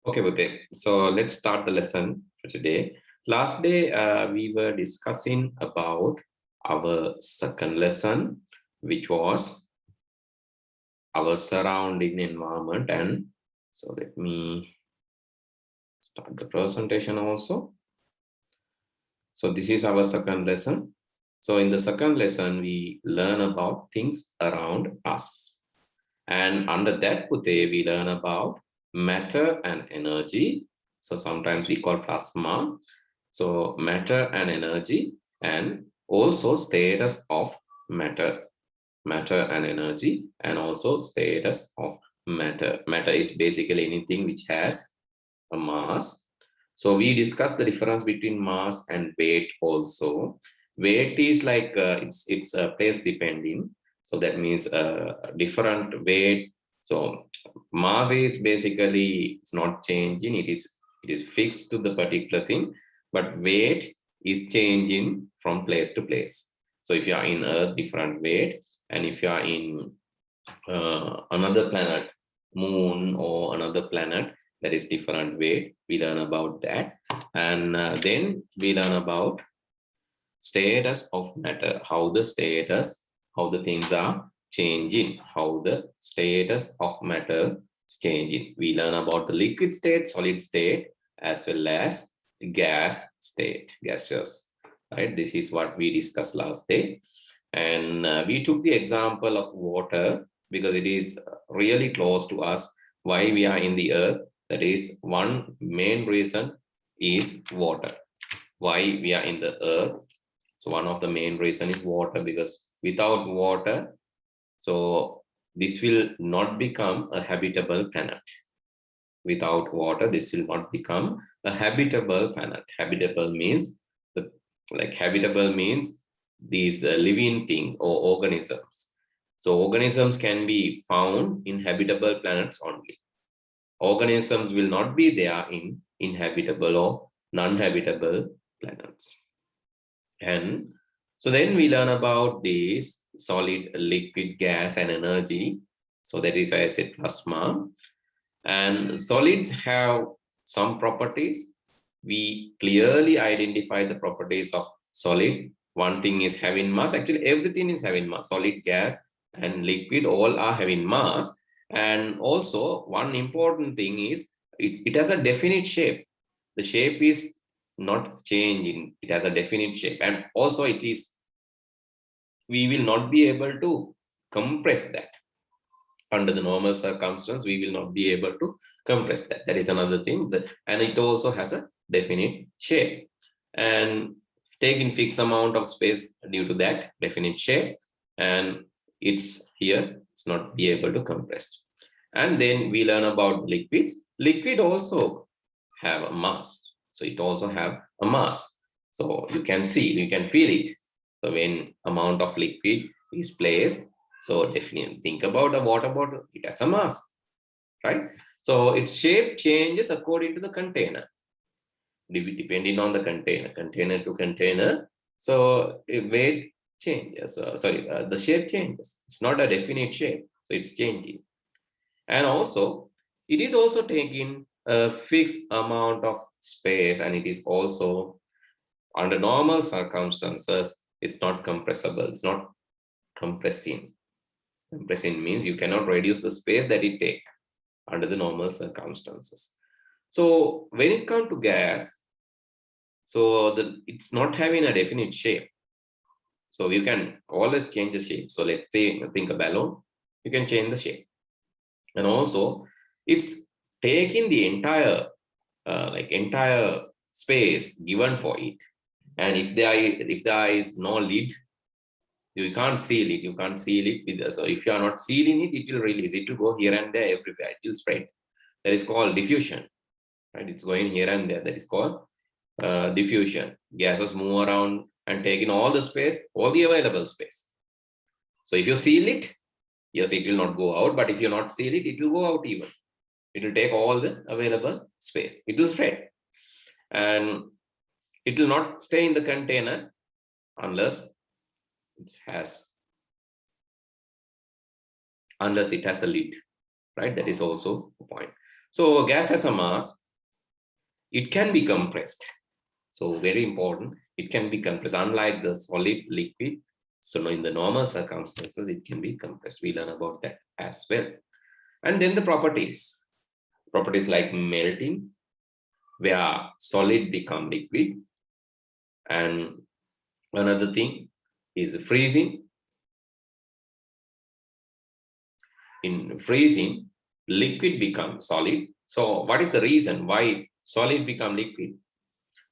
Okay, Bhute. So let's start the lesson for today. Last day, we were discussing about our second lesson, which was our surrounding environment. And so let me start the presentation also. So this is our second lesson. So in the second lesson, we learn about things around us. And under that, Bhute, we learn about matter and energy. So sometimes we call plasma. So matter and energy, and also status of matter and energy, and also status of matter. Matter is basically anything which has a mass. So we discussed the difference between mass and weight also. Weight is like it's place depending. So that means different weight. So mass is basically it's not changing. It is fixed to the particular thing, but weight is changing from place to place. So if you are in Earth, different weight, and if you are in another planet, Moon or another planet, that is different weight. We learn about that, and then we learn about status of matter, how the things are changing, how the status of matter is changing. We learn about the liquid state, solid state, as well as gas state, gaseous, right? This is what we discussed last day. And we took the example of water because it is really close to us. Why we are in the earth, that is one main reason is water. Why we are in the earth, so one of the main reason is water, because without water, so this will not become a habitable planet. Without water, this will not become a habitable planet. Habitable means habitable means these living things or organisms. So organisms can be found in habitable planets only. Organisms will not be there in inhabitable or non-habitable planets. And so then we learn about these solid, liquid, gas, and energy. So that is why I said plasma. And solids have some properties. We clearly identify the properties of solid. One thing is having mass. Actually, everything is having mass. Solid, gas, and liquid all are having mass. And also, one important thing is it has a definite shape. The shape is not changing. It has a definite shape. And also, we will not be able to compress that. Under the normal circumstance, we will not be able to compress that. That is another thing. And it also has a definite shape. And taking fixed amount of space due to that definite shape, and it's here, it's not be able to compress. And then we learn about liquids. Liquid also have a mass, so it also have a mass. So you can see, you can feel it. So when amount of liquid is placed, so definitely think about a water bottle, it has a mass, right? So its shape changes according to the container, depending on the container to container. So weight changes, the shape changes. It's not a definite shape, so it's changing. And also, it is also taking a fixed amount of space, and it is also under normal circumstances, it's not compressible, it's not compressing. Compressing means you cannot reduce the space that it takes under the normal circumstances. So when it comes to gas, so it's not having a definite shape. So you can always change the shape. So let's say, think a balloon, you can change the shape. And also, it's taking the entire entire space given for it. And if there is no lid, you can't seal it. You can't seal it with. So if you are not sealing it, it will release. It will go here and there everywhere. It will spread. That is called diffusion, right? It's going here and there. That is called diffusion. Gases move around and take in all the space, all the available space. So if you seal it, yes, it will not go out. But if you not seal it, it will go out even. It will take all the available space. It will spread. And it will not stay in the container unless it has a lid, right? That is also a point. So gas has a mass. It can be compressed. So very important. It can be compressed, unlike the solid liquid. So in the normal circumstances, it can be compressed. We learn about that as well. And then the properties like melting, where solid become liquid. And another thing is freezing. In freezing, liquid becomes solid. So what is the reason why solid become liquid?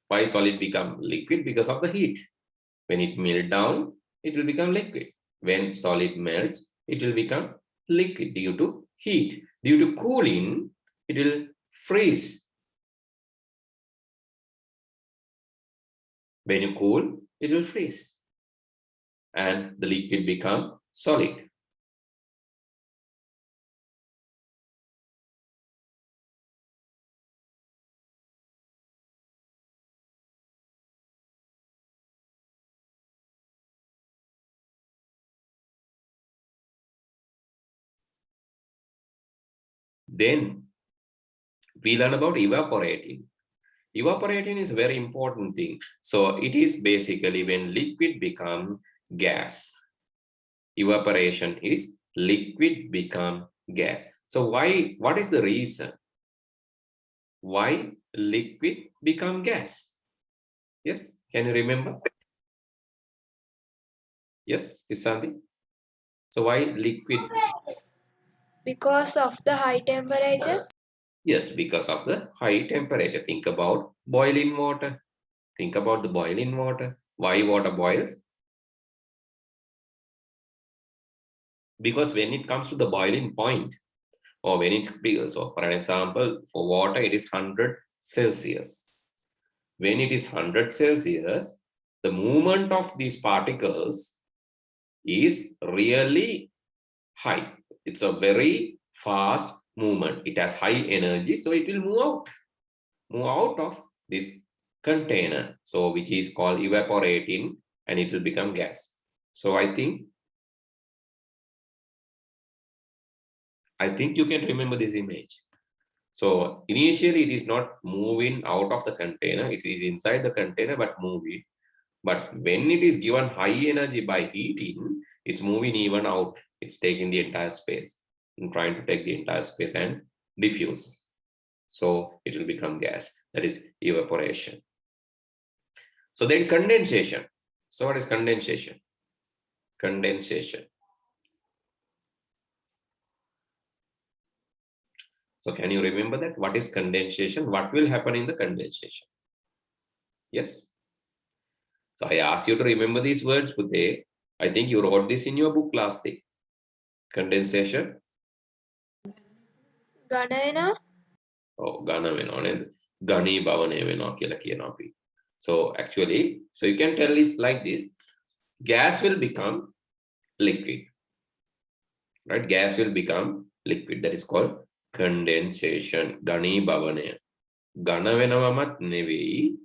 Why solid become liquid? Because of the heat. When it melts down, it will become liquid. When solid melts, it will become liquid due to heat. Due to cooling, it will freeze. When you cool, it will freeze. And the liquid become solid. Then we learn about evaporating. Evaporating is a very important thing. So it is basically when liquid become gas. Evaporation is liquid become gas. So what is the reason why liquid become gas? Yes, can you remember? Yes, Tisanti. So why liquid? Because of the high temperature. Yes, because of the high temperature. Think about boiling water. Think about the boiling water. Why water boils? Because when it comes to the boiling point, or when it's bigger, so for an example, for water, it is 100 Celsius. When it is 100 Celsius, the movement of these particles is really high. It's a very fast movement. It has high energy, so it will move out of this container, so which is called evaporating, and it will become gas. So I think you can remember this image. So initially it is not moving out of the container, it is inside the container but moving. But when it is given high energy by heating, it's moving even out. It's taking the entire space and trying to take the entire space and diffuse. So it will become gas. That is evaporation. So then condensation. So what is condensation? Condensation. So can you remember that? What is condensation? What will happen in the condensation? Yes. So I asked you to remember these words, Pute. I think you wrote this in your book last day. Condensation. ඝන වෙනවා. ඝන වෙනවා නේද? ඝනීභවනය වෙනවා කියලා කියනවා අපි. So actually, so you can tell this like this. Gas will become liquid. Right? Gas will become liquid. That is called condensation. ඝනීභවනය. ඝන වෙනවමත් නෙවෙයි.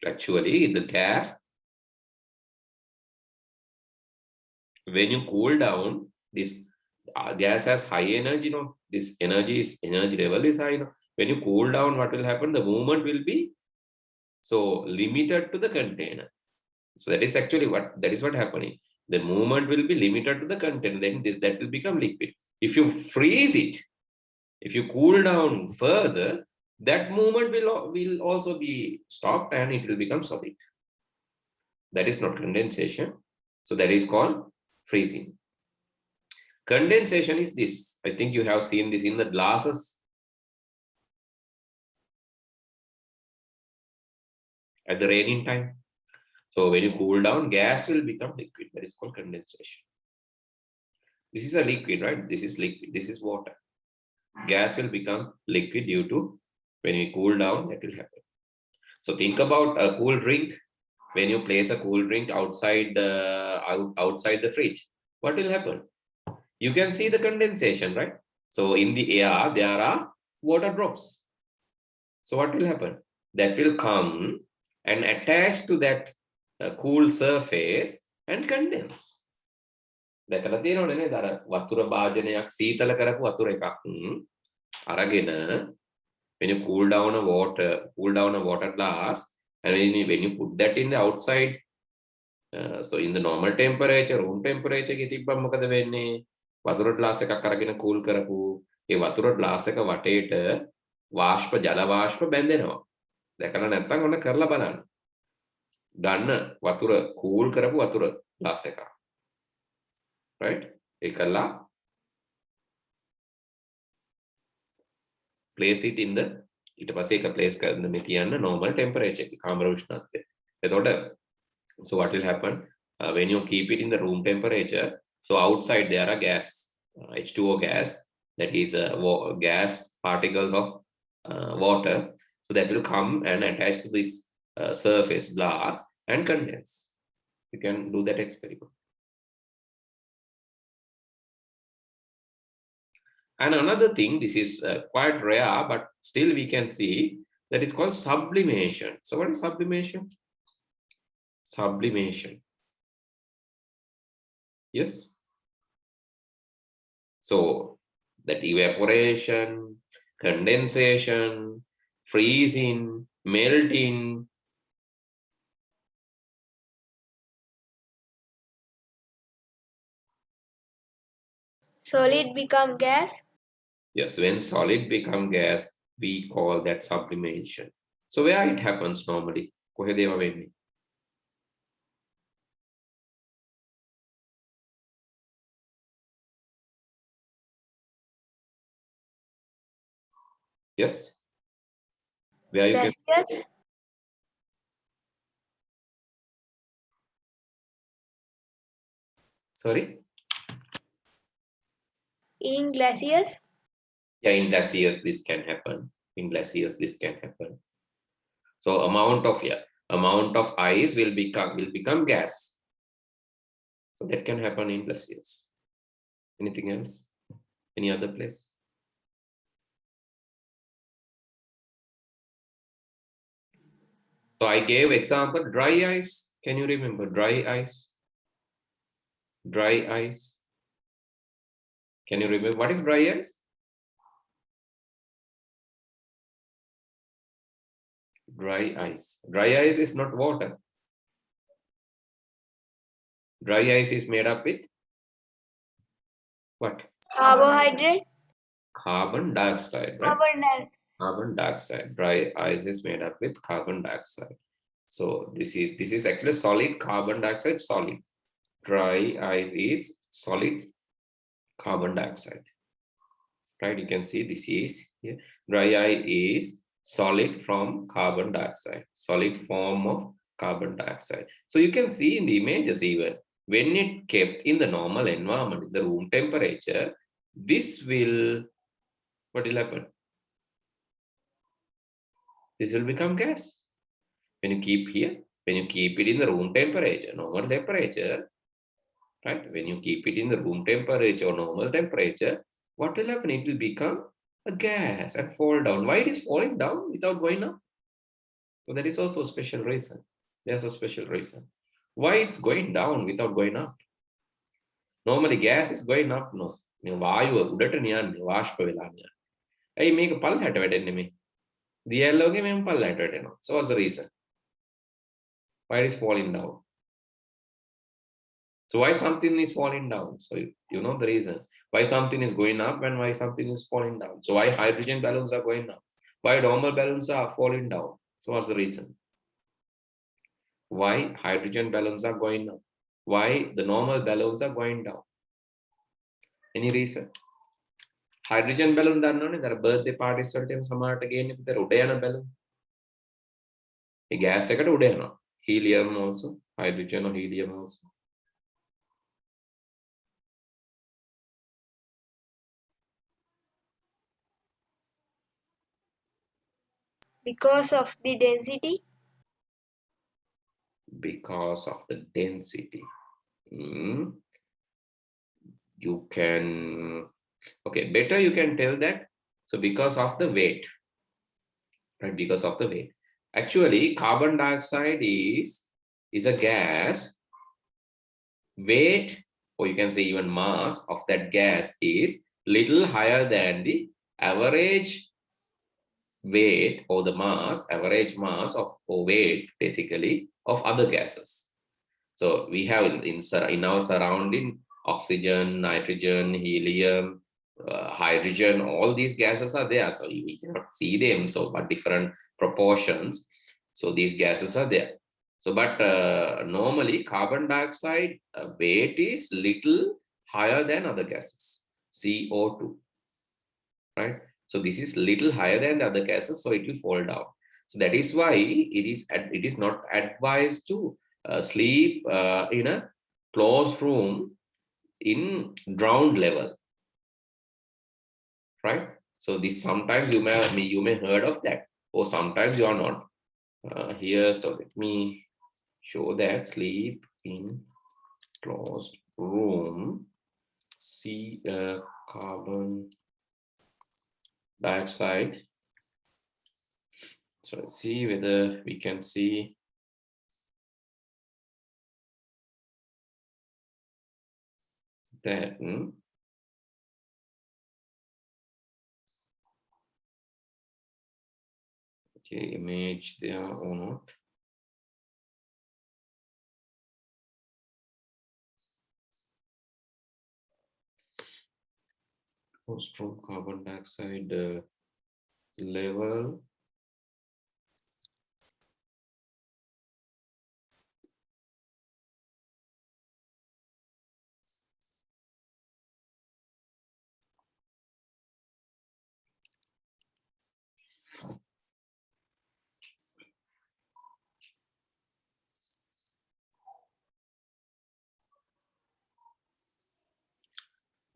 Actually, the gas, when you cool down, this gas has high energy, this energy level is high, when you cool down, what will happen? The movement will be so limited to the container. So that is actually what happening. The movement will be limited to the container, then that will become liquid. If you freeze it, if you cool down further, that movement will also be stopped and it will become solid. That is not condensation. So that is called freezing. Condensation is this. I think you have seen this in the glasses at the raining time. So when you cool down, gas will become liquid. That is called condensation. This is a liquid, right? This is liquid. This is water. Gas will become liquid due to when you cool down, that will happen. So think about a cool drink. When you place a cool drink outside the fridge, what will happen? You can see the condensation, right? So in the air, there are water drops. So what will happen? That will come and attach to that cool surface and condense. දැකලා තියෙනවනේ නේද අර වතුර භාජනයක් සීතල කරපු වතුර එකක් Aragena, when you cool down a water glass, and when you put that in the outside, so in the normal temperature, room temperature, kitibba මොකද වෙන්නේ? වතුර glass එකක් අරගෙන cool කරපු ඒ වතුර glass එක වටේට ජල වාෂ්ප බැඳෙනවා. දැකලා නැත්නම් ඔන්න කරලා බලන්න. ගන්න වතුර cool කරපු වතුර glass එකක්. Right? ඒකලා place it in the ඊට පස්සේ ඒක place කරන්න මේ තියන්න normal temperature එක කාමර උෂ්ණත්වය. එතකොට so what will happen when you keep it in the room temperature? So outside there are gas, H2O gas, that is gas particles of water. So that will come and attach to this surface glass and condense. You can do that experiment. And another thing, this is quite rare, but still we can see that is called sublimation. So what is sublimation? Sublimation. Yes. So that evaporation, condensation, freezing, melting. Solid become gas. Yes, when solid become gas, we call that sublimation. So where it happens normally? කොහෙද ඒවා වෙන්නේ? Yes. Where you Glaciers. can. Sorry? In glaciers. Yeah, in glaciers this can happen. In glaciers this can happen. So amount of ice will become gas. So that can happen in glaciers. Anything else? Any other place? So I gave example dry ice. Can you remember dry ice? Dry ice. Can you remember what is dry ice? Dry ice. Dry ice is not water. Dry ice is made up with what? Carbohydrate. Carbon dioxide, right? Carbon dioxide. Carbon dioxide. Dry ice is made up with carbon dioxide. So this is actually solid carbon dioxide, solid. Dry ice is solid carbon dioxide. Right? You can see this is here. Dry ice is solid from carbon dioxide, solid form of carbon dioxide. So you can see in the images even when it kept in the normal environment, in the room temperature, this will, what will happen? This will become gas. When you keep here, when you keep it in the room temperature, normal temperature, right? When you keep it in the room temperature or normal temperature, what will happen? It will become a gas and fall down. Why it is falling down without going up? So that is also a special reason. There's a special reason. Why it's going down without going up? Normally gas is going up, no. වායුව උඩට නියන්නේ වාෂ්ප වෙලා නියන්නේ. ඇයි මේක පල්ලහැට වැටෙන්නේ මේ? දියැලෝගේ මෙම පල්ලහැට වැටෙනවා. So what's the reason? Why it is falling down? So why something is falling down? So you know the reason. Why something is going up and why something is falling down. So why hydrogen balloons are going up? Why normal balloons are falling down? So what's the reason? Why hydrogen balloons are going up? Why the normal balloons are going down? Any reason? Hydrogen balloon දන්නවනේ දර birthday parties වලට එන සමහරට ගේන්නේ විතර උඩ යන balloon. ඒ gas එකට උඩ යනවා. Helium also, hydrogen or helium also. Because of the density. Because of the density. You can, okay, better you can tell that. So because of the weight, right? Because of the weight. Actually, carbon dioxide is a gas. Weight, or you can say even mass of that gas is little higher than the average weight or the mass, average mass of or weight basically of other gases. So we have in our surrounding oxygen, nitrogen, helium, hydrogen, all these gases are there. So we cannot see them, so but different proportions. So these gases are there. So but normally carbon dioxide weight is little higher than other gases, CO2, right? So this is little higher than the other gases, so it will fall down. So that is why it is not advised to sleep in a closed room in ground level, right? So this sometimes you may heard of that, or sometimes you are not. Here, so let me show that sleep in closed room. See carbon dioxide. So let's see whether we can see that. Okay, image there or not. Strong carbon dioxide level.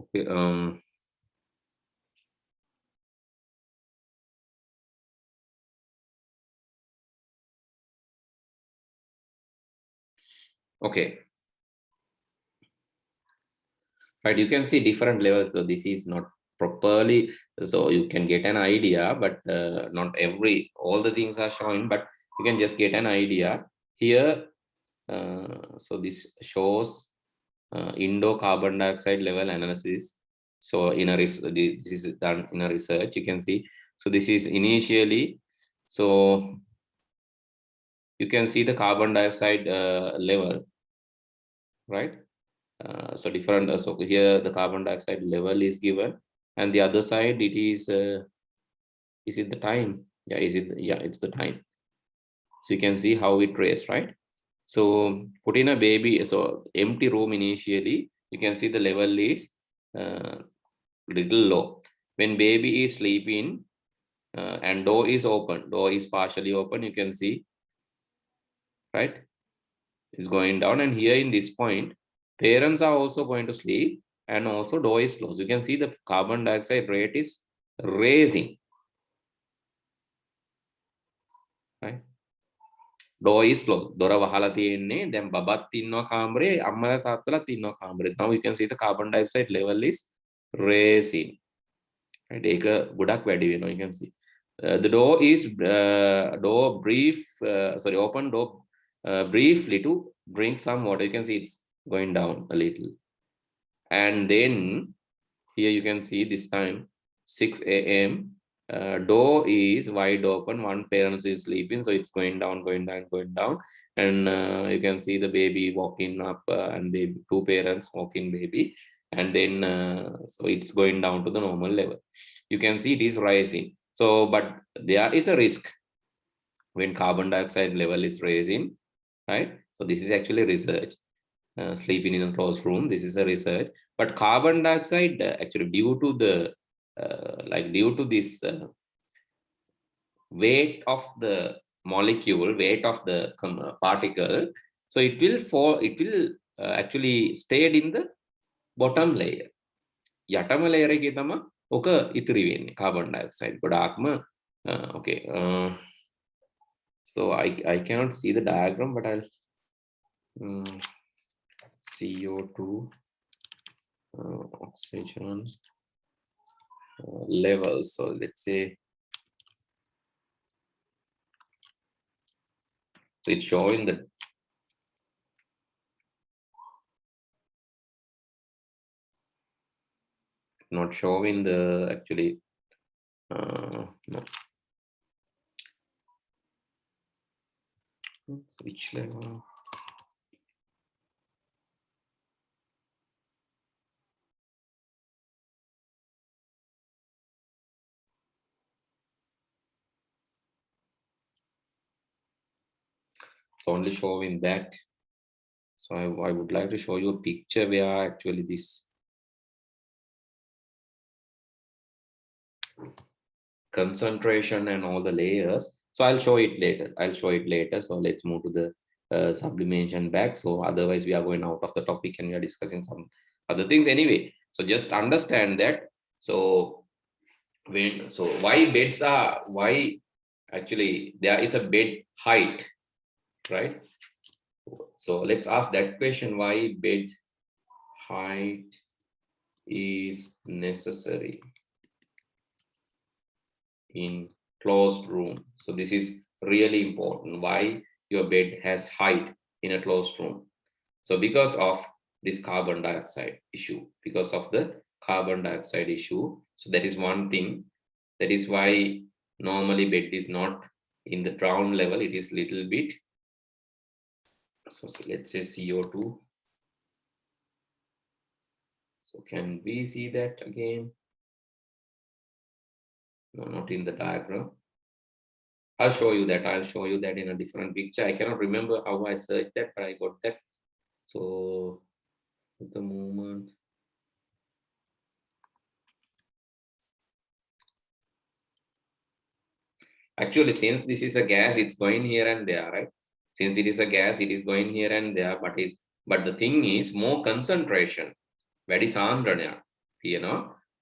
Okay, okay. Right, you can see different levels, though this is not properly, so you can get an idea, but not all the things are showing, but you can just get an idea here. So this shows indoor carbon dioxide level analysis. So this is done in a research, you can see. So this is initially, so you can see the carbon dioxide level, right? So different, so here the carbon dioxide level is given, and the other side it is it the time? Yeah, it's the time. So you can see how it traces, right? So put in a baby, so empty room initially, you can see the level is little low. When baby is sleeping and door is partially open, you can see, right? Is going down, and here in this point parents are also going to sleep and also door is closed. You can see the carbon dioxide rate is raising, right? Door is closed, දොර වහලා තියෙන්නේ, දැන් බබත් ඉන්නවා කාමරේ, අම්මලා තාත්තලාත් ඉන්නවා කාමරේ. Now you can see the carbon dioxide level is raising, right? ඒක ගොඩක් වැඩි වෙනවා. You can see the door is open door briefly to drink some water. You can see it's going down a little. And then here you can see this time 6 a.m. Door is wide open, one parent is sleeping, so it's going down, and you can see the baby walking up, and baby, two parents walking baby, and then so it's going down to the normal level. You can see it is rising. So but there is a risk when carbon dioxide level is raising, right? So this is actually research. Sleeping in a closed room, this is a research. But carbon dioxide actually due to this weight of the molecule, weight of the particle, so it will actually stayed in the bottom layer. යටම layer එකේ තමයි ඔක ඉතිරි වෙන්නේ carbon dioxide ගොඩාක්ම. Okay, so I cannot see the diagram, but I'll CO2 oxygen levels. So let's say, so it's showing the not showing the actually No. Which level? It's only showing that. So I would like to show you a picture where actually this concentration and all the layers. So I'll show it later. So let's move to the sublimation back. So otherwise we are going out of the topic and we are discussing some other things anyway. So just understand that. So why actually there is a bed height, right? So let's ask that question, why bed height is necessary in closed room. So this is really important, why your bed has height in a closed room. So because of this carbon dioxide issue, because of the carbon dioxide issue. So that is one thing. That is why normally bed is not in the ground level, it is little bit. So let's say CO2. So can we see that again? No, not in the diagram. I'll show you that. I'll show you that in a different picture. I cannot remember how I searched that, but I got that. So at the moment, actually, since this is a gas, it's going here and there, right? Since it is a gas, it is going here and there, but the thing is more concentration. Very sandranya,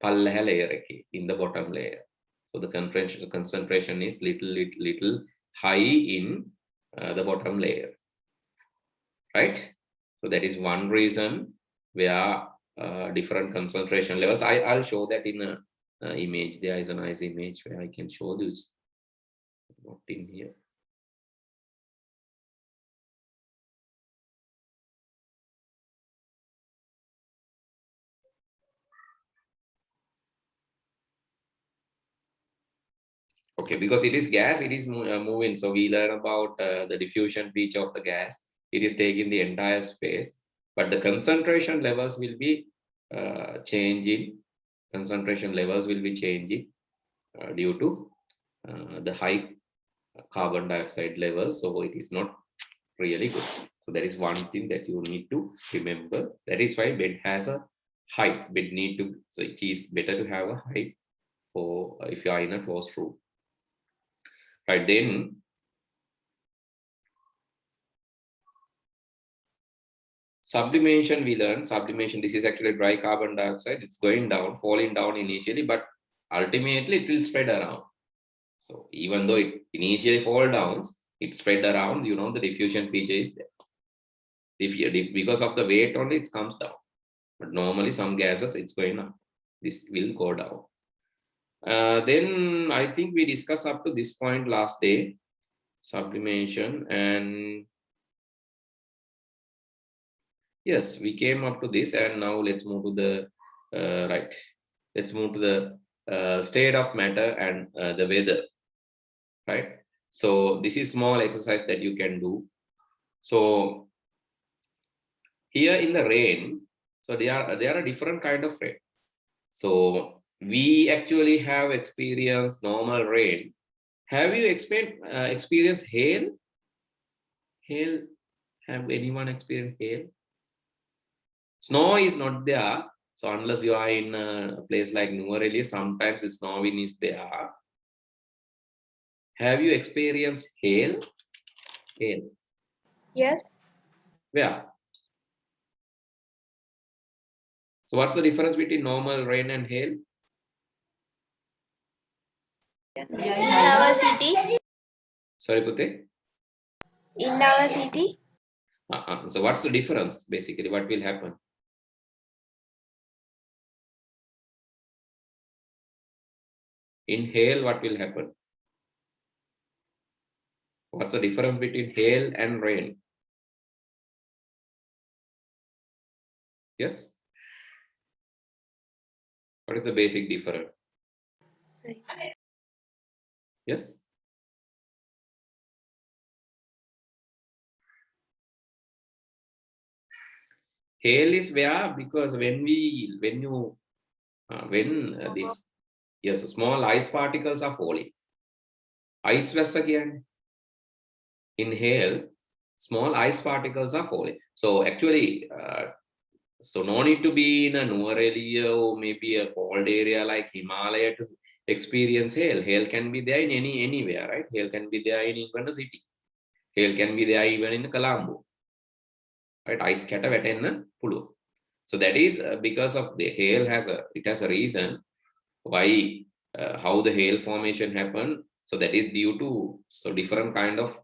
pallha layer in the bottom layer. So the concentration is little high in the bottom layer, right? So that is one reason where different concentration levels. I'll show that in a image. There is a nice image where I can show this. Not in here. Okay, because it is gas, it is moving. So we learn about the diffusion feature of the gas. It is taking the entire space, but the concentration levels will be changing. Concentration levels will be changing due to the high carbon dioxide levels. So it is not really good. So that is one thing that you need to remember. That is why bed has a height. Bed need to. So it is better to have a height for if you are in a closed room. Right, then sublimation, we learned sublimation. This is actually dry carbon dioxide. It's going down, falling down initially, but ultimately it will spread around. So even though it initially fall down, it spread around, the diffusion feature is there. Because of the weight only, it comes down. But normally some gases, it's going up. This will go down. Then I think we discussed up to this point last day, sublimation, and yes, we came up to this, and now let's move to the right. Let's move to the state of matter and the weather, right? So this is small exercise that you can do. So here in the rain, so there are a different kind of rain. So we actually have experienced normal rain. Have you experienced hail? Hail? Have anyone experienced hail? Snow is not there. So unless you are in a place like Nuvareli, sometimes the snowing is there. Have you experienced hail? Hail. Yes. Where? So what's the difference between normal rain and hail? In our city. Sorry, Pute? In our city. So what's the difference basically? What will happen? In hail, what will happen? What's the difference between hail and rain? Yes? What is the basic difference? Yes. Hail is where, because when this, yes, small ice particles are falling. Ice vessel again. In hail, small ice particles are falling. So actually, so no need to be in a newer area or maybe a cold area like Himalaya to experience hail. Hail can be there in anywhere, right? Hail can be there in even the city. Hail can be there even in Colombo, right? Ice scatter වැටෙන්න පුළුවන්. So that is because of the hail has a reason why how the hail formation happened. So that is due to different kind of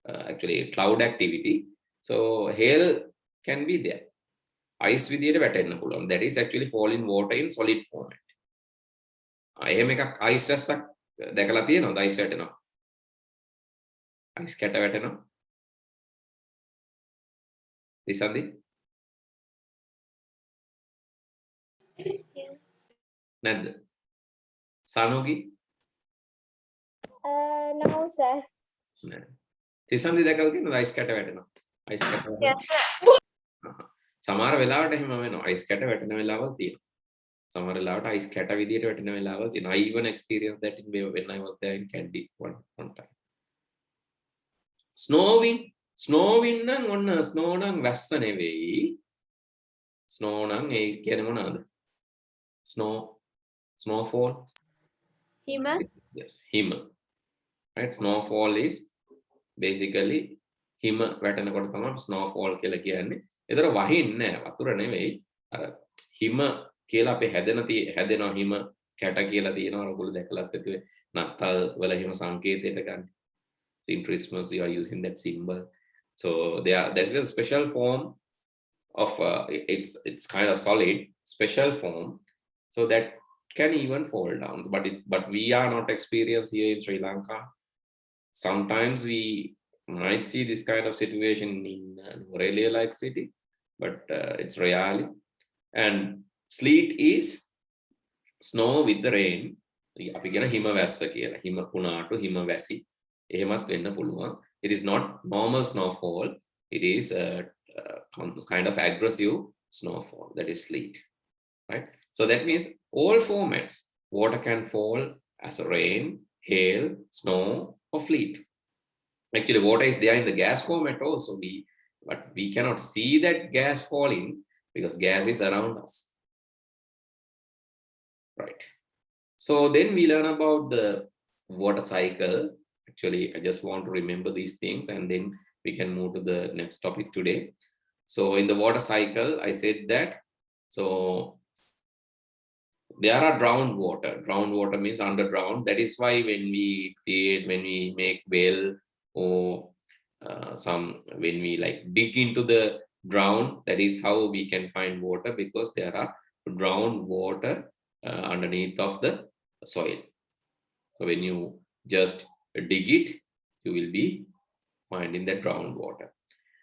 actually cloud activity. So hail can be there. Ice විදියට වැටෙන්න පුළුවන්. That is actually falling water in solid format. එහෙම එකක් ice රැස්සක් දැකලා තියෙනවද? ice වැටෙනවා. ice කැට වැටෙනවා. තිසන්දි? නැද්ද? සනුගි? No, sir. නෑ. තිසන්දි දැකලා තියෙනවද ice කැට වැටෙනවා? ice කැට වැටෙනවා. Yes, sir. සමහර වෙලාවට එහෙම වෙනවා. ice කැට වැටෙන වෙලාවල් තියෙනවා. සමහර වෙලාවට ice කැට විදියට වැටෙන වෙලාවල් තියෙනවා. I even experienced that when I was there in Kandy one time. Snowing නම් ඔන්න snow නම් වැස්ස නෙවෙයි. Snow නම් ඒ කියන්නේ මොනවාද? Snowfall. Hima. Yes, hima. Right, snowfall is basically hima වැටෙනකොට තමයි snowfall කියලා කියන්නේ. ඒතර වහින්නේ නැහැ, වතුර නෙවෙයි. අර හිම කියලා අපි හැදෙනවා හිම කැට කියලා තියෙනවා. ඔයගොල්ලෝ දැකලත් ඇති නත්තල් වල හිම සංකේතයට ගන්න. In Christmas you are using that symbol. So there's a special form of it's kind of solid special form, so that can even fall down, but we are not experienced here in Sri Lanka. Sometimes we might see this kind of situation in Aurelia like city, but it's rarely. And sleet is snow with the rain. අපි කියන හිම වැස්ස කියලා. හිම කුණාටු හිම වැසි. එහෙමත් වෙන්න පුළුවන්. It is not normal snowfall. It is a kind of aggressive snowfall, that is sleet, right? So that means all formats, water can fall as a rain, hail, snow, or sleet. Actually, water is there in the gas format also, but we cannot see that gas falling because gas is around us, right? So then we learn about the water cycle. Actually, I just want to remember these things and then we can move to the next topic today. So in the water cycle, I said that, so there are drowned water. Drowned water means underground. That is why when we make well or when we like dig into the ground, that is how we can find water, because there are drowned water underneath of the soil. So when you just dig it, you will be finding the groundwater.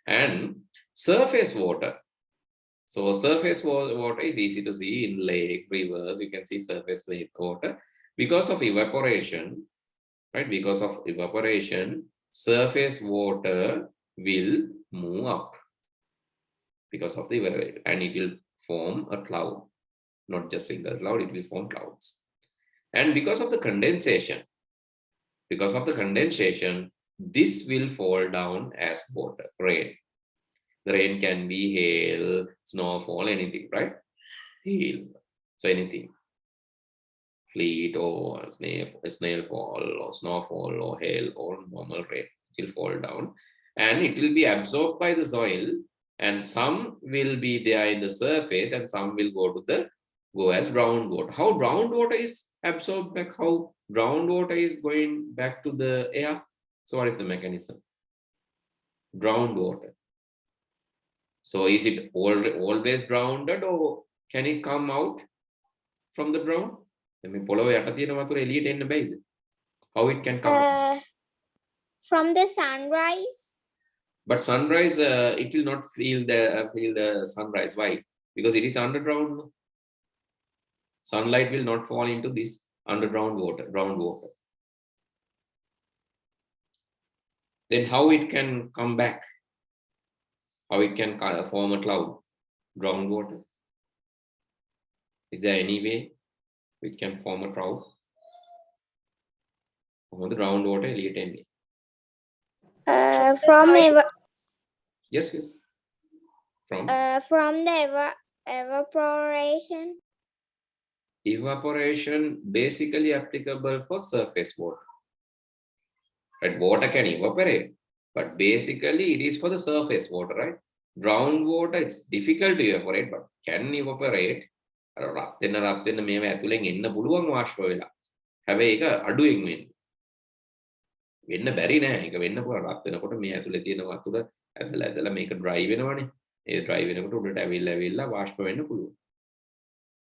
And surface water. So surface water is easy to see in lakes, rivers. You can see surface water because of evaporation, right? Because of evaporation, surface water will move up because of the evaporation, and it will form a cloud, not just single cloud. It will form clouds. And because of the condensation, this will fall down as water, rain. The rain can be hail, snowfall, anything, right? Hail, so anything. Sleet or snailfall or snowfall or hail or normal rain, it will fall down and it will be absorbed by the soil, and some will be there in the surface and some will go as groundwater. How groundwater is absorbed back? How groundwater is going back to the air? So what is the mechanism? Groundwater. So is it always grounded, or can it come out from the ground? How it can come out? From the sunrise. But sunrise, it will not feel the sunrise. Why? Because it is underground. Sunlight will not fall into this underground water, groundwater. then how it can come back? How it can form a cloud? Groundwater. Is there any way which can form a cloud? On the groundwater, yes. From the evaporation. Evaporation basically applicable for surface water. Right? Water can evaporate, but basically it is for the surface water, right? Groundwater, it's difficult to evaporate, but can evaporate. රත් වෙන මේව ඇතුලෙන් එන්න පුළුවන් වාෂ්ප වෙලා. හැබැයි ඒක අඩුවෙන් වෙන්න බැරි නෑ. ඒක වෙන්න පුළුවන්. රත් වෙනකොට මේ ඇතුලේ තියෙන වතුර ඇදලා මේක dry වෙනවනේ. ඒ dry වෙනකොට උඩට ඇවිල්ලා වාෂ්ප වෙන්න පුළුවන්.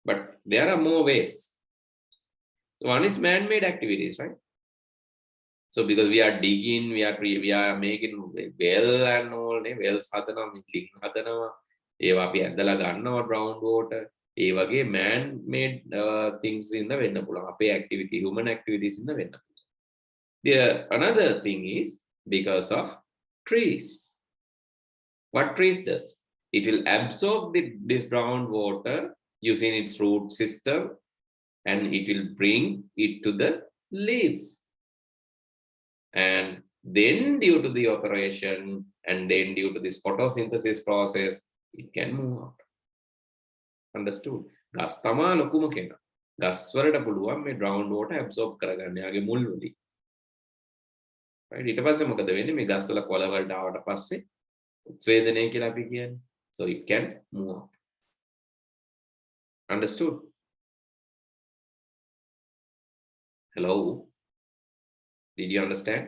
But there are more ways. So one is man-made activities, right? So because we are digging, we are making well and all, wells හදනවා, link හදනවා, ඒවා අපි ඇදලා ගන්නවා ground water. ඒ වගේ man-made things ඉන්න වෙන්න පුළුවන්. අපේ activity, human activities ඉන්න වෙන්න පුළුවන්. Another thing is because of trees. What trees does? It will absorb this groundwater using its root system, and it will bring it to the leaves. And then due to the operation, and then due to this photosynthesis process, it can move out. Understood? ගස් තමා ලොකුම කෙනා. ගස් වලට පුළුවන් මේ groundwater absorb කරගන්න යාගේ මුල් වලින්. Right? ඊට පස්සේ මොකද වෙන්නේ? මේ ගස් වල කොළ වලට ආවට පස්සේ උත්සේදනය කියලා අපි කියන්නේ. So it can move out. Understood? Hello? Did you understand?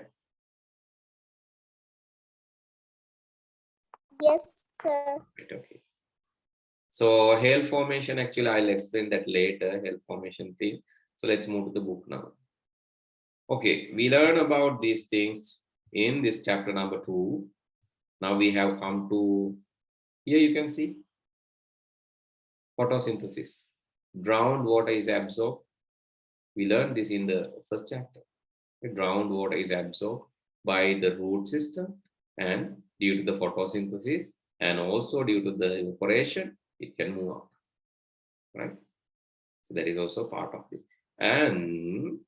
Yes, sir. Right, okay. So hail formation, actually I'll explain that later, hail formation thing. So let's move to the book now. Okay, we learn about these things in this chapter number 2. Now we have come to, here you can see, photosynthesis. Groundwater is absorbed. We learned this in the first chapter. The groundwater is absorbed by the root system, and due to the photosynthesis and also due to the evaporation, it can move out, right? So that is also part of this. And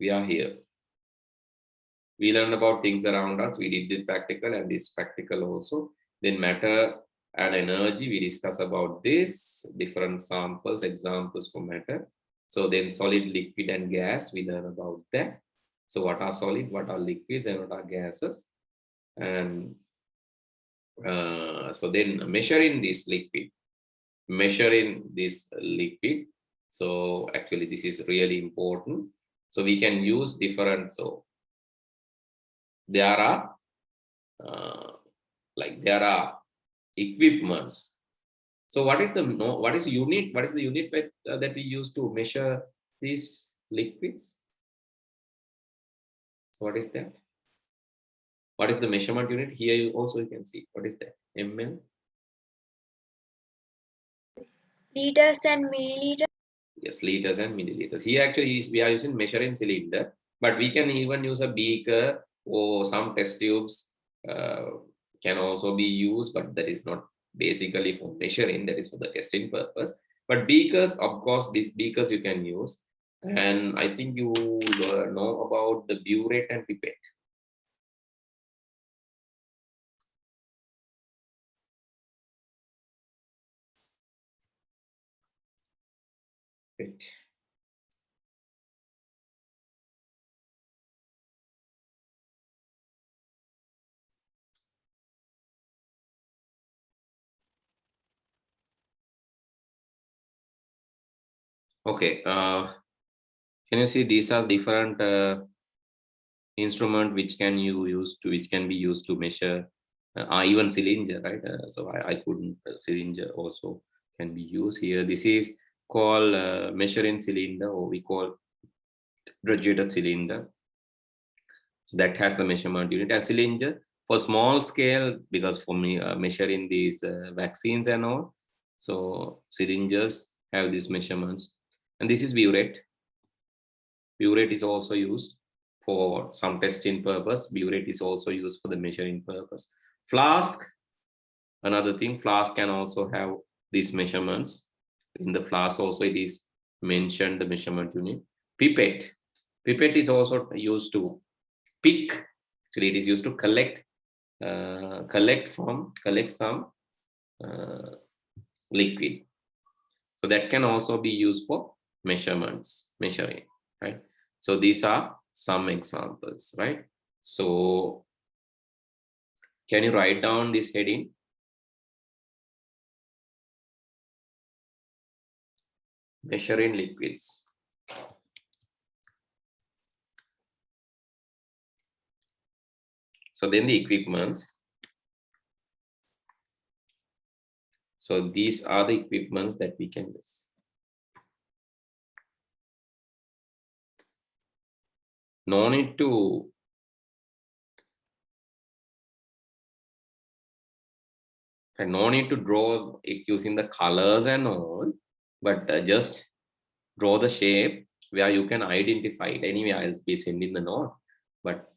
we are here. We learned about things around us. We did the practical and this practical also. Then matter and energy, we discuss about this, different samples, examples for matter. So then solid, liquid and gas, we learn about that. So what are solid, what are liquids, and what are gases? And so then measuring this liquid. So actually this is really important. So we can use different, so there are equipments. So what is the unit that we use to measure these liquids? So what is that? What is the measurement unit? Here you can see. What is that? ml? Liters and milliliters. Yes, liters and milliliters. Here actually we are using measuring cylinder, but we can even use a beaker or some test tubes can also be used, but that is not basically for measuring, that is for the testing purpose. But beakers, of course, these beakers you can use. And I think you know about the burette and pipette. Okay, can you see these are different instrument which can be used to measure even cylinder, right? So I couldn't cylinder also can be used here. This is called measuring cylinder, or we call graduated cylinder. So that has the measurement unit. And cylinder for small scale, because for me measuring these vaccines and all, so cylinders have these measurements. And this is burette. Burette is also used for some testing purpose. Burette is also used for the measuring purpose. Flask, another thing, flask can also have these measurements. In the flask also it is mentioned the measurement unit. Pipette. Pipette is also used to pick. Actually, it is used to collect some liquid. So that can also be used for measurements, measuring, right? So these are some examples, right? So can you write down this heading? Measuring liquids. So then the equipments. So these are the equipments that we can use. No need to draw it using the colors and all, but just draw the shape where you can identify it. Anyway, I'll be sending the note, but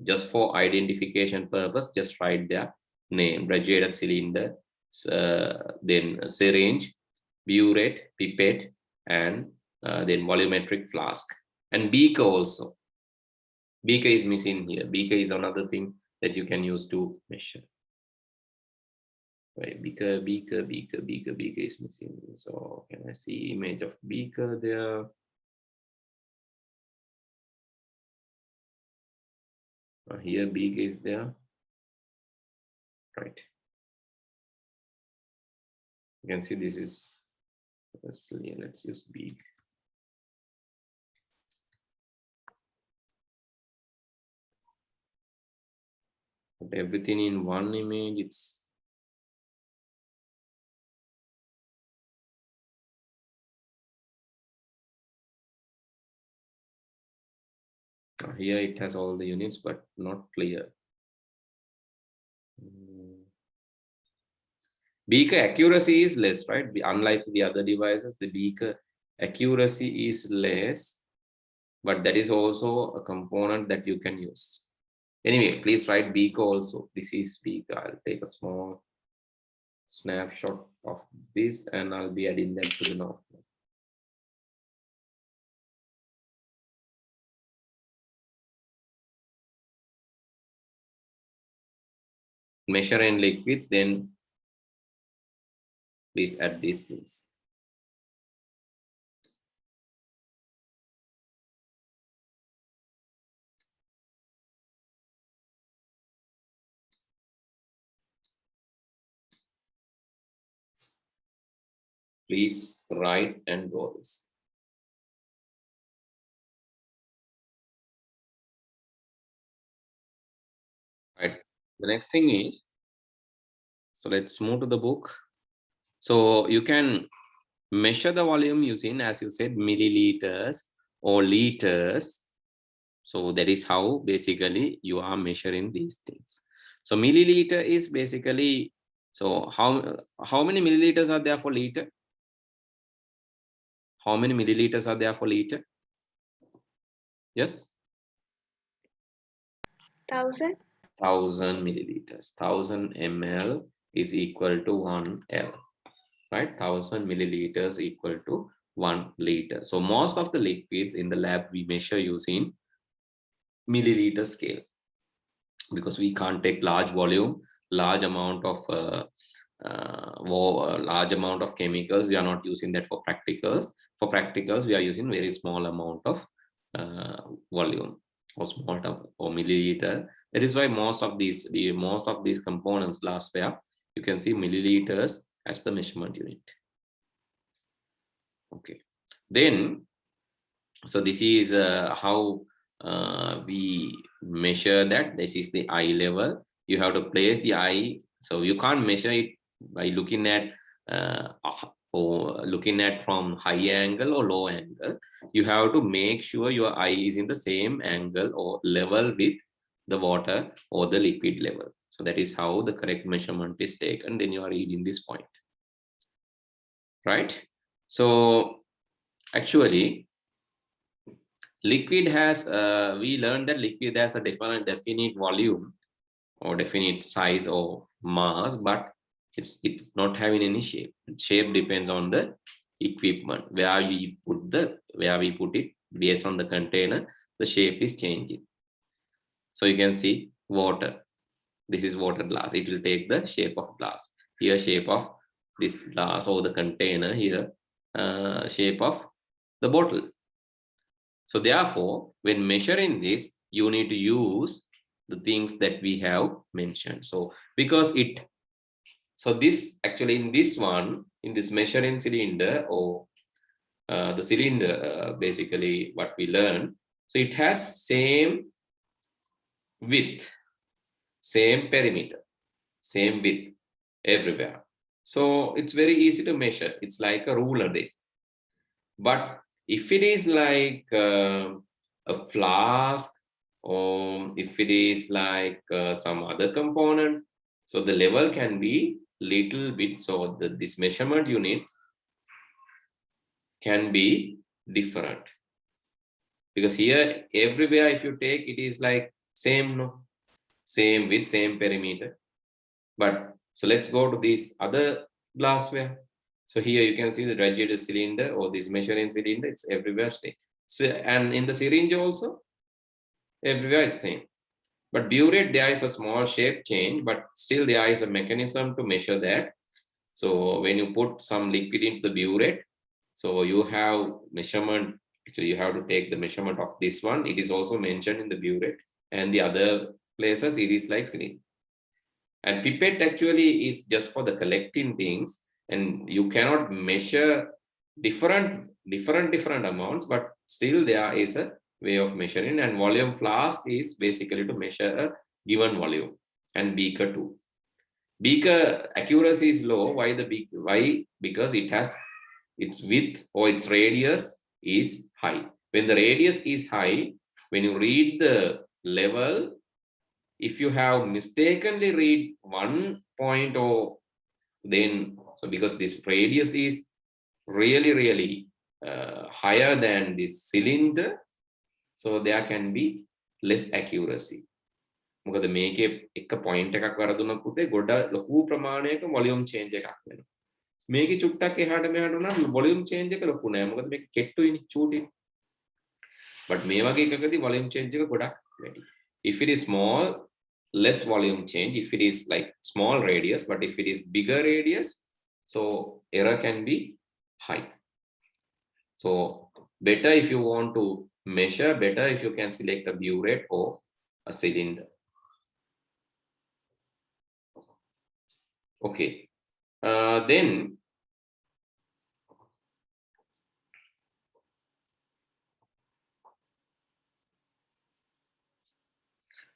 just for identification purpose, just write their name: graduated cylinder, then syringe, burette, pipette, and then volumetric flask, and beaker also. Beaker is missing here. Beaker is another thing that you can use to measure. Right, beaker is missing. So can I see image of beaker there? Here beaker is there. Right. You can see this is, let's use beak. Put everything in one image, it's here it has all the units, but not clear. Beaker accuracy is less, right? Unlike the other devices, the beaker accuracy is less, but that is also a component that you can use. Anyway, please write beaker also. This is beaker. I'll take a small snapshot of this and I'll be adding that to the note. Measure in liquids, then please add these things. Please write and draw this. Right. The next thing is, so let's move to the book. So you can measure the volume using, as you said, milliliters or liters. So that is how basically you are measuring these things. So milliliter is basically, so how many milliliters are there for liter? How many milliliters are there for liter? Yes? 1,000. 1,000 milliliters. 1,000 ml is equal to 1 L. Right? 1,000 milliliters equal to 1 liter. So most of the liquids in the lab we measure using milliliter scale, because we can't take large volume, large amount of chemicals. We are not using that for practicals. For practicals, we are using very small amount of volume or small or milliliter. That is why most of these components last where you can see milliliters as the measurement unit. Okay, then so this is how we measure that. This is the eye level. You have to place the eye, so you can't measure it by looking at from high angle or low angle. You have to make sure your eye is in the same angle or level with the water or the liquid level. So that is how the correct measurement is taken. Then you are reading this point, right? So actually, Liquid has, we learned that liquid has a definite volume or definite size or mass, but it's not having any shape. Shape depends on the equipment where we put it based on the container. The shape is changing. So you can see water. This is water glass. It will take the shape of glass. Here, shape of this glass or the container. Here, shape of the bottle. So therefore, when measuring this, you need to use the things that we have mentioned. So because this actually in this one, in this measuring cylinder or the cylinder, basically what we learned. So it has same width, same perimeter, same width everywhere. So it's very easy to measure. It's like a ruler there. But if it is like a flask, or if it is like some other component, so the level can be little bit. So this measurement units can be different, because here everywhere if you take, it is like same width, same perimeter. But so let's go to this other glassware. So here you can see the radiator cylinder or this measuring cylinder, it's everywhere same. So, and in the syringe also, everywhere it's same. But burette, there is a small shape change, but still there is a mechanism to measure that. So when you put some liquid into the burette, so you have measurement, actually you have to take the measurement of this one. It is also mentioned in the burette, and the other places it is like syringe. And pipette actually is just for the collecting things, and you cannot measure different amounts, but still there is a way of measuring. And volume flask is basically to measure a given volume, and beaker too. Beaker accuracy is low. Why? Because it has its width or its radius is high. When the radius is high, when you read the level, if you have mistakenly read 1 point, or then so because this radius is really higher than this cylinder, so there can be less accuracy. මොකද මේකේ එක point එකක් වරදුනොත් පුතේ ගොඩ ලොකු ප්‍රමාණයක volume change එකක් වෙනවා. මේකේ චුට්ටක් එහාට මෙහාට වුණා වොලියුම් චේන්ජ් එක ලොකු නෑ. මොකද මේක කෙට්ටුයිනේ චූටි. but මේ වගේ එකකදී වොලියුම් චේන්ජ් එක ගොඩක් වැඩි. If it is small, less volume change. If it is like small radius, but if it is bigger radius, so error can be high. So better if you want to measure, better if you can select a burette or a cylinder. Okay, then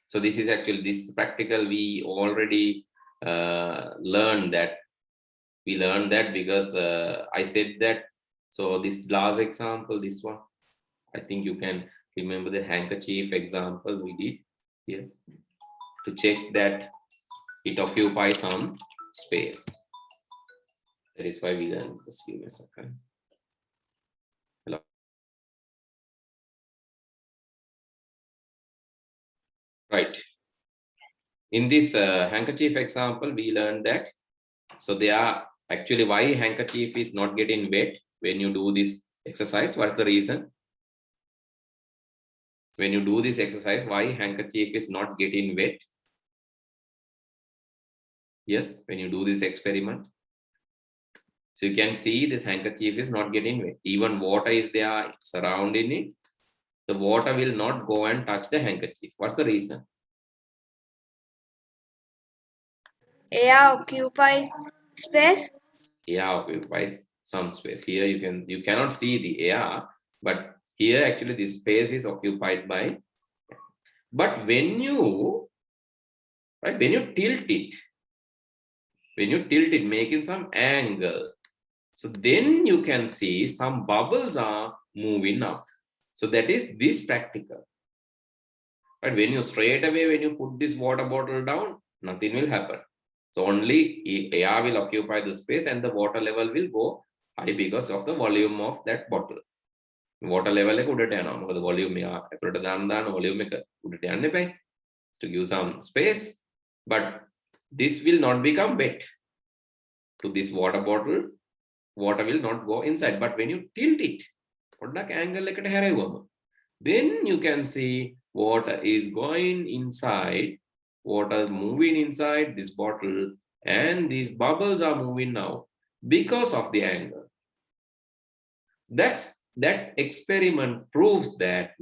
so this is actually this practical. We already learned that. We learned that because I said that. So this glass example, this one, I think you can remember the handkerchief example we did here to check that it occupies some space. That is why we learned. Just give me a second. Hello. Right. In this handkerchief example, we learned that. So they are actually why handkerchief is not getting wet when you do this exercise. What's the reason? When you do this exercise, why handkerchief is not getting wet? Yes, when you do this experiment. So you can see this handkerchief is not getting wet. Even water is there surrounding it. The water will not go and touch the handkerchief. What's the reason? Air occupies space. Air occupies some space. Here you cannot see the air, but here actually this space is occupied by. But when you tilt it, making some angle, so then you can see some bubbles are moving up. So that is this practical. But when you straight away, when you put this water bottle down, nothing will happen. So only air will occupy the space and the water level will go high because of the volume of that bottle. water level එක උඩට යනවා. මොකද volume එක ඇතුළට දාන volume එක උඩට යන්න එපා. To give some space, but this will not become wet. To this water bottle, water will not go inside. But when you tilt it, angle එකට හැරෙවුවම, then you can see water is going inside, water moving inside this bottle, and these bubbles are moving now because of the angle. That experiment proves that.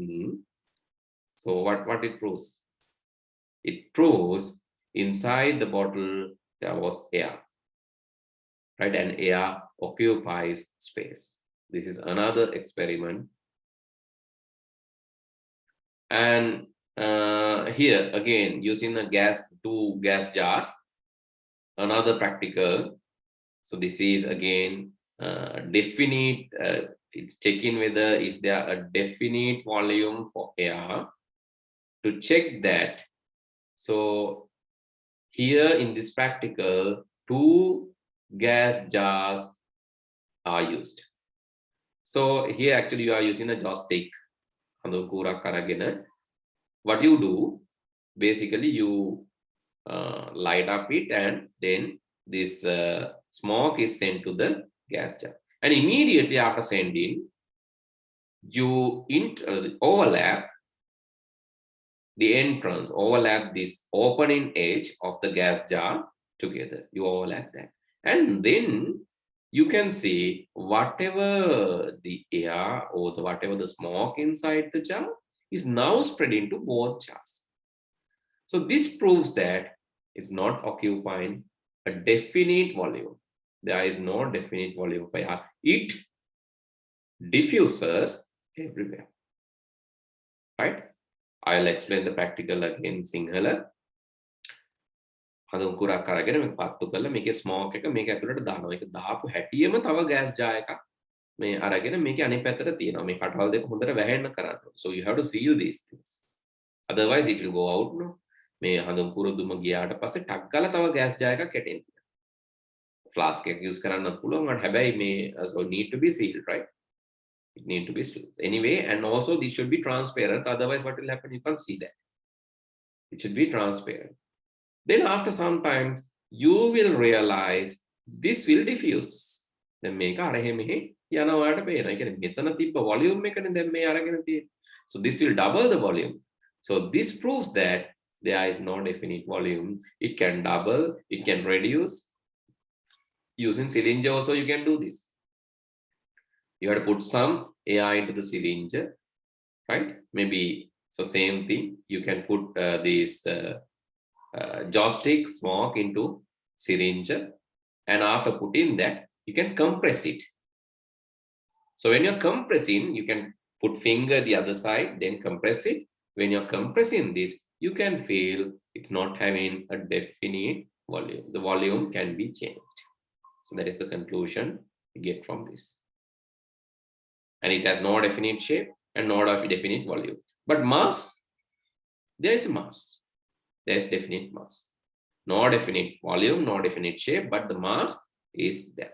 So what it proves? It proves inside the bottle there was air, right? And air occupies space. This is another experiment. And here again, using two gas jars, another practical. So this is again definite. It's checking whether is there a definite volume for air. To check that, so here in this practical, 2 gas jars are used. So here actually you are using a joystick. What you do, basically you light up it, and then this smoke is sent to the gas jar. And immediately after sending, you overlap the entrance, overlap this opening edge of the gas jar together. You overlap that. And then you can see whatever the air or whatever the smoke inside the jar is now spread into both jars. So this proves that it's not occupying a definite volume. There is no definite volume of air. It diffuses everywhere. Right? I'll explain the practical again in Sinhala. හඳුන්කුරක් අරගෙන මේක පත්තු කරලා මේකේ smoke එක මේක ඇතුළට දානවා. ඒක දාපු හැටියෙම තව ගෑස් ජාර් එකක් මේ අරගෙන මේකේ අනිත් පැත්තට තියනවා. මේ කටවල් දෙක හොඳට වැහෙන්න කරන්න. So you have to seal these things. Otherwise it will go out, no. මේ හඳුන්කුර දුම ගියාට පස්සේ ටක් ගාලා තව ගෑස් ජාර් එකක් ඇටෙන්න. ෆ්ලාස්ක් එක යූස් කරන්නත් පුළුවන්. but හැබැයි මේ so need to be sealed, right? It need to be sealed. Anyway, and also this should be transparent. Otherwise what will happen? You can't see that. It should be transparent. Then after some time, you will realize this will diffuse. Then make volume. So this will double the volume. So this proves that there is no definite volume. It can double, it can reduce. Using syringe also you can do this. You have to put some air into the syringe, right? Maybe so same thing. You can put this joystick smoke into syringe, and after putting that you can compress it. So when you're compressing, you can put finger the other side, then compress it. When you're compressing this, you can feel it's not having a definite volume. The volume can be changed. So that is the conclusion you get from this. And it has no definite shape and not of definite volume. But mass, there is a mass. There is definite mass. No definite volume, no definite shape, but the mass is there.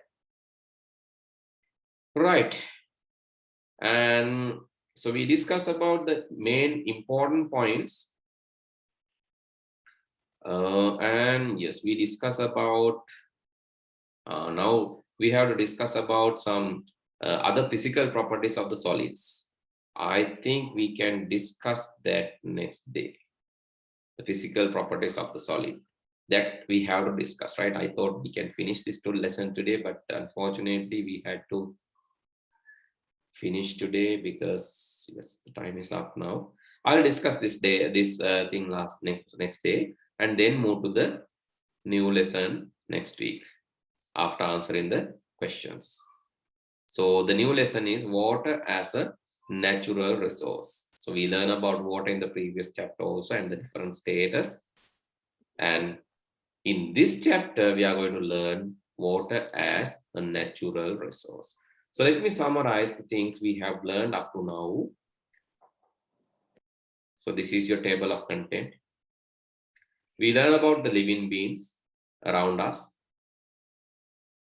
Right. And so we discuss about the main important points. And yes, we discuss about, now we have to discuss about some other physical properties of the solids. I think we can discuss that next day. The physical properties of the solid that we have to discuss, right? I thought we can finish this lesson today, but unfortunately we had to finish today because yes, the time is up now. I'll discuss this thing next day, and then move to the new lesson next week after answering the questions. So the new lesson is water as a natural resource. So we learn about water in the previous chapter also and the different status. And in this chapter, we are going to learn water as a natural resource. So let me summarize the things we have learned up to now. So this is your table of content. We learn about the living beings around us,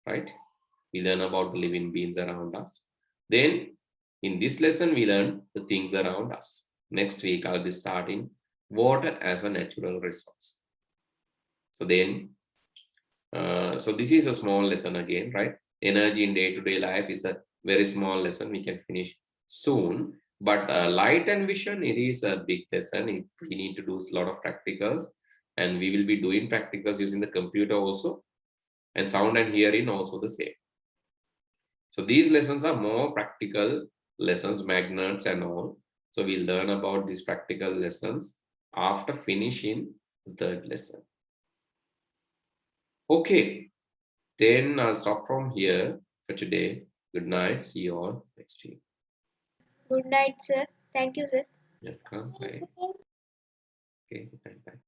right? We learn about the living beings around us. Then In this lesson, we learned the things around us. Next week, I'll be starting water as a natural resource. So then, so this is a small lesson again, right? Energy in day-to-day life is a very small lesson. We can finish soon. But light and vision, it is a big lesson. We need to do a lot of practicals, and we will be doing practicals using the computer also, and sound and hearing also the same. So these lessons are more practical lessons, magnets and all. So we'll learn about these practical lessons after finishing the third lesson. Okay, then I'll stop from here for today. Good night. See you all next week. Good night, sir. Thank you, sir. Welcome. Bye. Okay, bye.